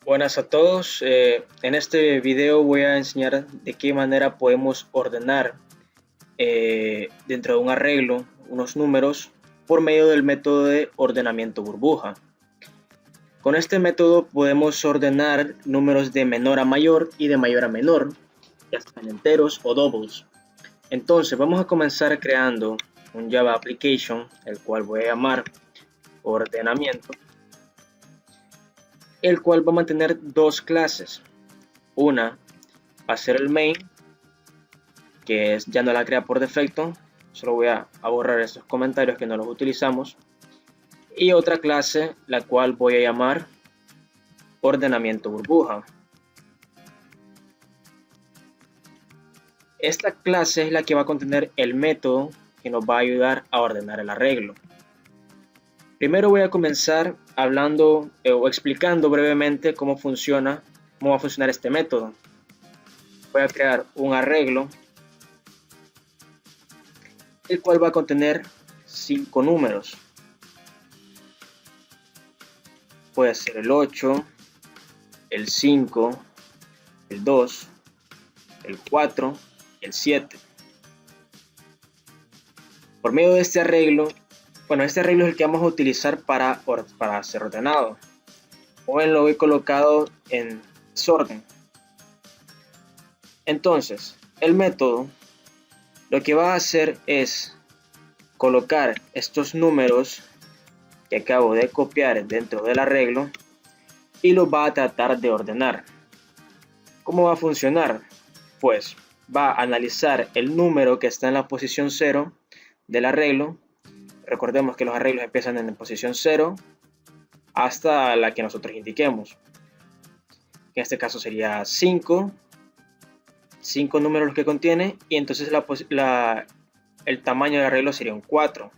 Buenas a todos. En este video voy a enseñar de qué manera podemos ordenar dentro de un arreglo unos números por medio del método de ordenamiento burbuja. Con este método podemos ordenar números de menor a mayor y de mayor a menor, ya sean enteros o doubles. Entonces vamos a comenzar creando un Java Application, el cual voy a llamar ordenamiento, el cual va a mantener dos clases. Una va a ser el main, que ya no la crea por defecto, solo voy a borrar estos comentarios que no los utilizamos, y otra clase la cual voy a llamar ordenamiento burbuja. Esta clase es la que va a contener el método que nos va a ayudar a ordenar el arreglo. Primero voy a comenzar hablando o explicando brevemente cómo va a funcionar este método. Voy a crear un arreglo el cual va a contener 5 números. Puede ser el 8, el 5, el 2, el 4 y el 7. Por medio de este arreglo, este arreglo es el que vamos a utilizar para ser ordenado. Como ven, lo he colocado en desorden. Entonces, el método lo que va a hacer es colocar estos números que acabo de copiar dentro del arreglo y los va a tratar de ordenar. ¿Cómo va a funcionar? Pues va a analizar el número que está en la posición 0 del arreglo. Recordemos que los arreglos empiezan en la posición 0 hasta la que nosotros indiquemos. En este caso sería 5 números los que contiene, y entonces el tamaño del arreglo sería un 4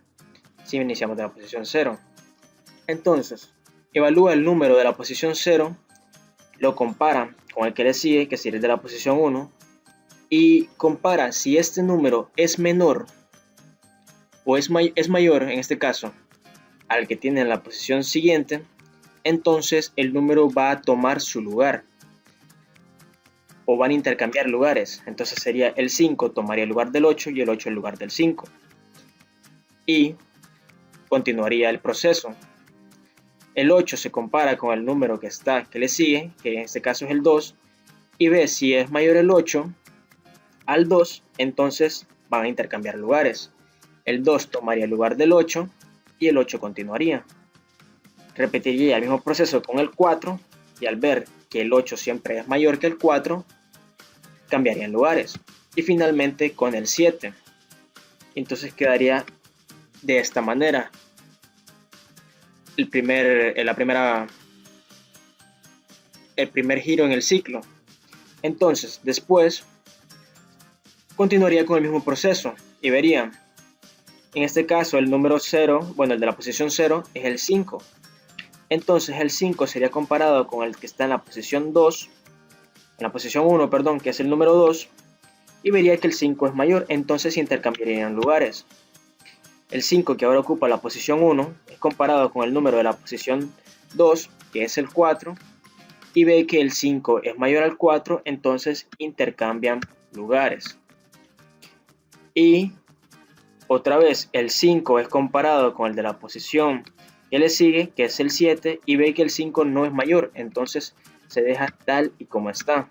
si iniciamos de la posición 0. Entonces, evalúa el número de la posición 0, lo compara con el que le sigue, que sería el de la posición 1, y compara si este número es menor o es mayor, en este caso, al que tiene en la posición siguiente. Entonces el número va a tomar su lugar o van a intercambiar lugares. Entonces sería el 5 tomaría el lugar del 8 y el 8 el lugar del 5, y continuaría el proceso. El 8 se compara con el número que le sigue, que en este caso es el 2, y ve si es mayor el 8 al 2, entonces van a intercambiar lugares. El 2 tomaría el lugar del 8 y el 8 continuaría. Repetiría el mismo proceso con el 4, y al ver que el 8 siempre es mayor que el 4, cambiarían lugares. Y finalmente con el 7. Entonces quedaría de esta manera el primer giro en el ciclo. Entonces después continuaría con el mismo proceso y verían, en este caso el número 0, el de la posición 0 es el 5. Entonces el 5 sería comparado con el que está en la posición 2, en la posición 1, perdón, que es el número 2, y vería que el 5 es mayor, entonces intercambiarían lugares. El 5, que ahora ocupa la posición 1, es comparado con el número de la posición 2, que es el 4, y ve que el 5 es mayor al 4, entonces intercambian lugares. Y otra vez el 5 es comparado con el de la posición que le sigue, que es el 7, y ve que el 5 no es mayor, entonces se deja tal y como está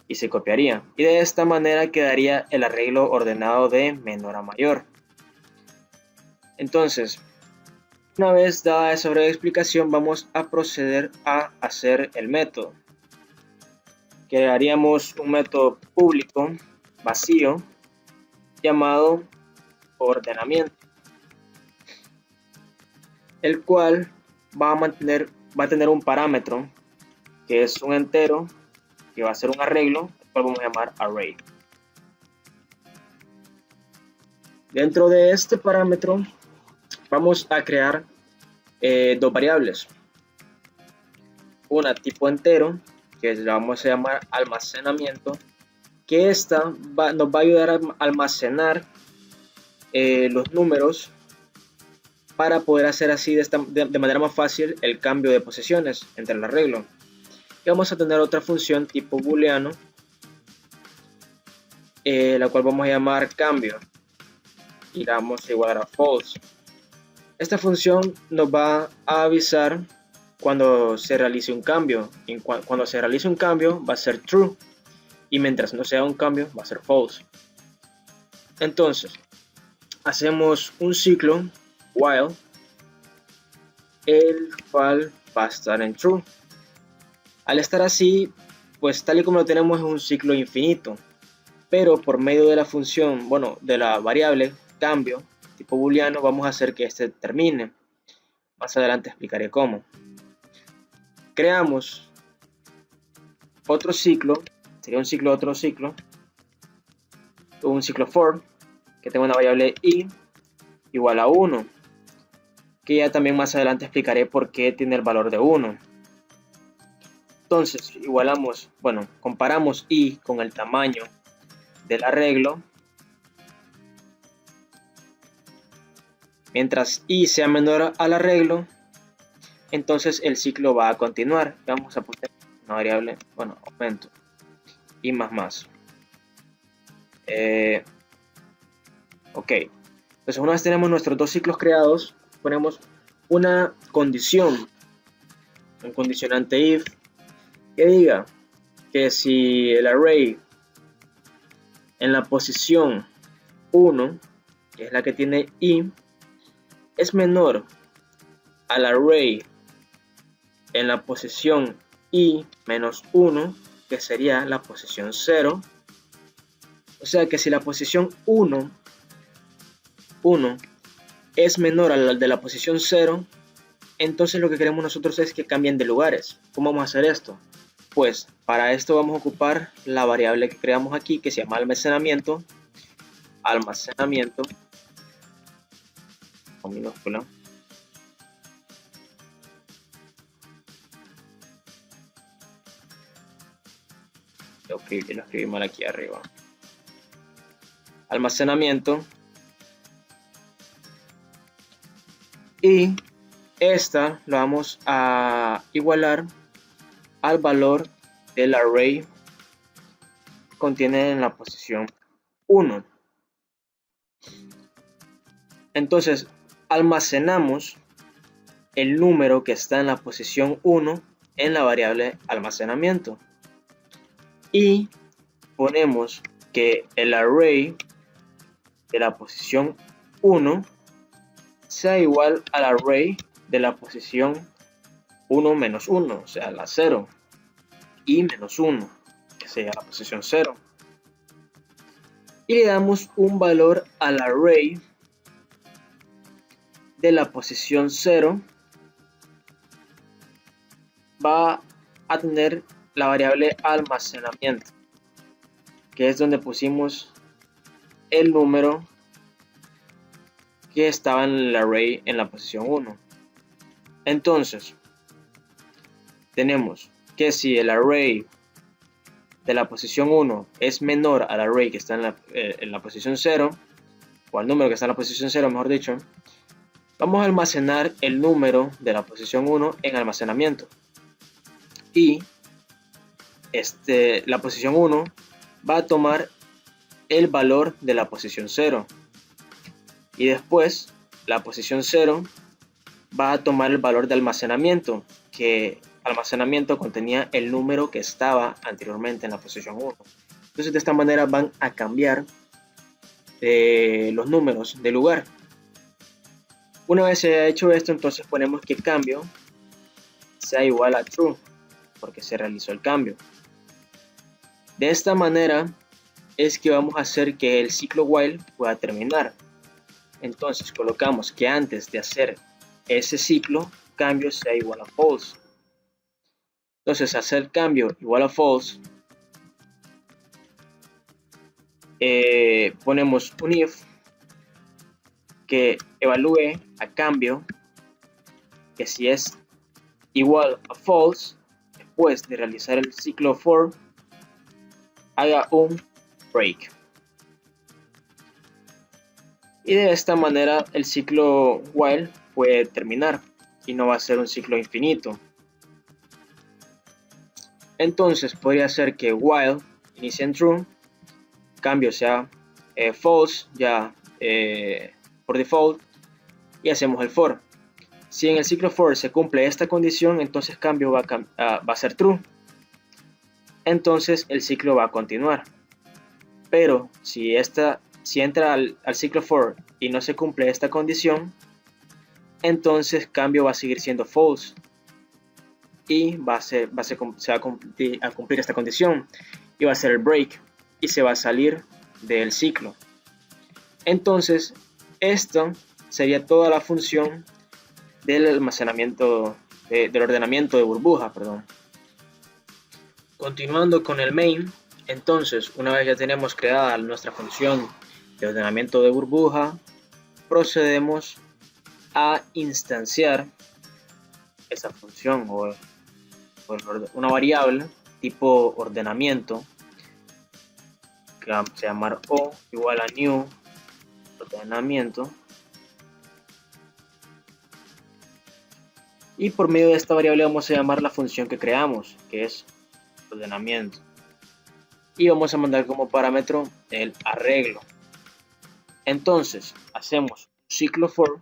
y se copiaría. Y de esta manera quedaría el arreglo ordenado de menor a mayor. Entonces, una vez dada esa breve explicación, vamos a proceder a hacer el método. Crearíamos un método público vacío llamado ordenamiento, el cual va a tener un parámetro que es un entero, que va a ser un arreglo, el cual vamos a llamar array. Dentro de este parámetro vamos a crear dos variables. Una tipo entero, que la vamos a llamar almacenamiento, que esta nos va a ayudar a almacenar los números para poder hacer así de manera más fácil el cambio de posiciones entre el arreglo. Y vamos a tener otra función tipo booleano, la cual vamos a llamar cambio, y la vamos a igualar a false. Esta función nos va a avisar cuando se realice un cambio. Cuando se realice un cambio va a ser true, y mientras no sea un cambio va a ser false. Entonces hacemos un ciclo while, el cual va a estar en true. Al estar así, pues tal y como lo tenemos, es un ciclo infinito, pero por medio de la función, bueno, de la variable cambio tipo booleano, vamos a hacer que este termine. Más adelante explicaré cómo. Creamos otro ciclo, sería un ciclo otro ciclo, un ciclo for, que tenga una variable i igual a 1, que ya también más adelante explicaré por qué tiene el valor de 1. Entonces igualamos, bueno, comparamos i con el tamaño del arreglo. Mientras i sea menor al arreglo, entonces el ciclo va a continuar. Vamos a poner una variable, bueno, aumento, i más. Ok, entonces una vez tenemos nuestros dos ciclos creados, ponemos una condición, un condicionante if, que diga que si el array en la posición 1, que es la que tiene i, es menor al array en la posición i menos 1, que sería la posición 0, o sea que si la posición 1 es menor a la de la posición 0, entonces lo que queremos nosotros es que cambien de lugares. ¿Cómo vamos a hacer esto? Pues para esto vamos a ocupar la variable que creamos aquí, que se llama almacenamiento, con minúscula, lo escribí mal aquí arriba, almacenamiento, y esta lo vamos a igualar al valor del array que contiene en la posición 1. Entonces almacenamos el número que está en la posición 1 en la variable almacenamiento y ponemos que el array de la posición 1 sea igual al array de la posición 1 menos 1, o sea, la 0, y menos 1, que sería la posición 0. Y le damos un valor al array de la posición 0. Va a tener la variable almacenamiento, que es donde pusimos el número que estaba en el array en la posición 1. Entonces tenemos que si el array de la posición 1 es menor al array que está en la posición 0, o al número que está en la posición 0, mejor dicho, vamos a almacenar el número de la posición 1 en almacenamiento, y la posición 1 va a tomar el valor de la posición 0, y después la posición 0 va a tomar el valor de almacenamiento, que almacenamiento contenía el número que estaba anteriormente en la posición 1. Entonces de esta manera van a cambiar los números de lugar. Una vez se ha hecho esto, entonces ponemos que el cambio sea igual a true, porque se realizó el cambio. De esta manera es que vamos a hacer que el ciclo while pueda terminar. Entonces colocamos que antes de hacer ese ciclo, cambio sea igual a false. Entonces hacer cambio igual a false, ponemos un if que evalúe a cambio que si es igual a false, después de realizar el ciclo for, haga un break. Y de esta manera el ciclo while puede terminar y no va a ser un ciclo infinito. Entonces podría ser que while inicie en true, cambio sea false ya por default, y hacemos el for. Si en el ciclo for se cumple esta condición, entonces cambio va a ser true. Entonces el ciclo va a continuar. Pero si entra al ciclo for y no se cumple esta condición, entonces cambio va a seguir siendo false y se va a cumplir esta condición y va a ser el break y se va a salir del ciclo. Entonces esto sería toda la función del almacenamiento del ordenamiento de burbuja, perdón. Continuando con el main, entonces una vez ya tenemos creada nuestra función de ordenamiento de burbuja, procedemos a instanciar esa función o una variable tipo ordenamiento que vamos a llamar o igual a new ordenamiento, y por medio de esta variable vamos a llamar la función que creamos, que es ordenamiento, y vamos a mandar como parámetro el arreglo. Entonces hacemos un ciclo for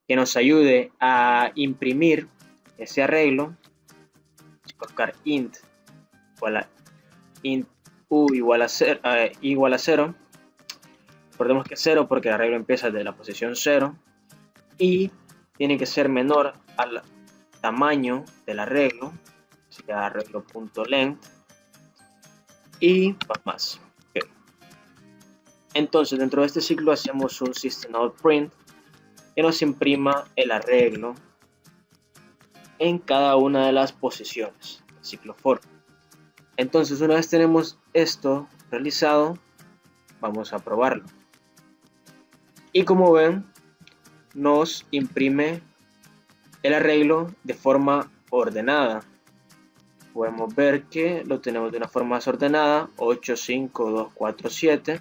que nos ayude a imprimir ese arreglo. Colocar int u igual a 0. Recordemos que 0 porque el arreglo empieza desde la posición 0 y tiene que ser menor al tamaño del arreglo, sería arreglo.length y más. Okay. Entonces dentro de este ciclo hacemos un system.out.print que nos imprima el arreglo en cada una de las posiciones del ciclo for. Entonces una vez tenemos esto realizado, vamos a probarlo. Y como ven, nos imprime el arreglo de forma ordenada. Podemos ver que lo tenemos de una forma desordenada, 8, 5, 2, 4, 7.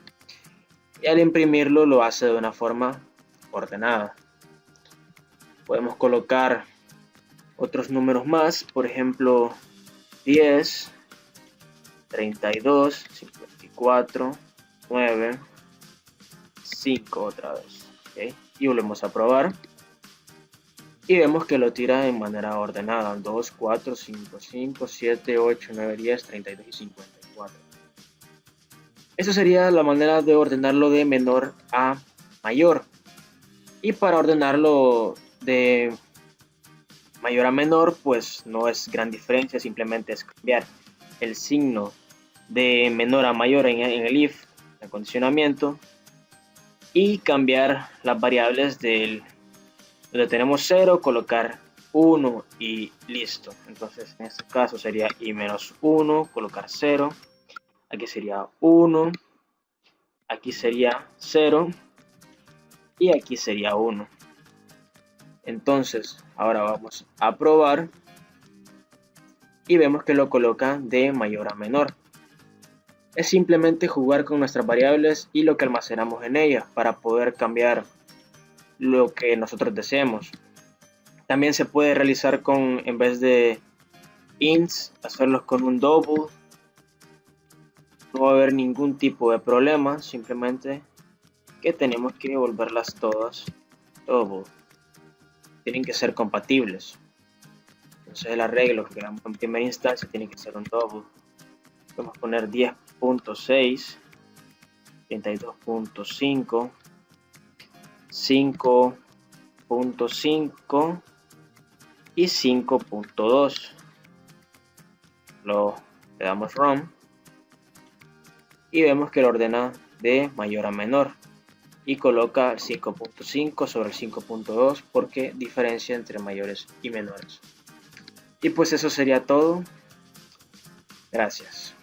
Y al imprimirlo lo hace de una forma ordenada. Podemos colocar otros números más, por ejemplo 10, 32, 54, 9, 5 otra vez, ¿okay? Y volvemos a probar y vemos que lo tira de manera ordenada, 2, 4, 5, 5, 7, 8, 9, 10, 32 y 54. Esa sería la manera de ordenarlo de menor a mayor, y para ordenarlo de mayor a menor pues no es gran diferencia, simplemente es cambiar el signo de menor a mayor en el if, el condicionamiento, y cambiar las variables donde tenemos 0, colocar 1 y listo. Entonces en este caso sería i-1, colocar 0, aquí sería 1, aquí sería 0 y aquí sería 1. Entonces ahora vamos a probar y vemos que lo coloca de mayor a menor. Es simplemente jugar con nuestras variables y lo que almacenamos en ellas para poder cambiar lo que nosotros deseemos. También se puede realizar en vez de ints, hacerlos con un double. No va a haber ningún tipo de problema, simplemente que tenemos que volverlas todas double. Tienen que ser compatibles. Entonces el arreglo que creamos en primera instancia tiene que ser un double. Podemos poner 10.6, 32.5, 5.5 y 5.2. Le damos run y vemos que lo ordena de mayor a menor y coloca el 5.5 sobre el 5.2 porque diferencia entre mayores y menores. Y pues eso sería todo. Gracias.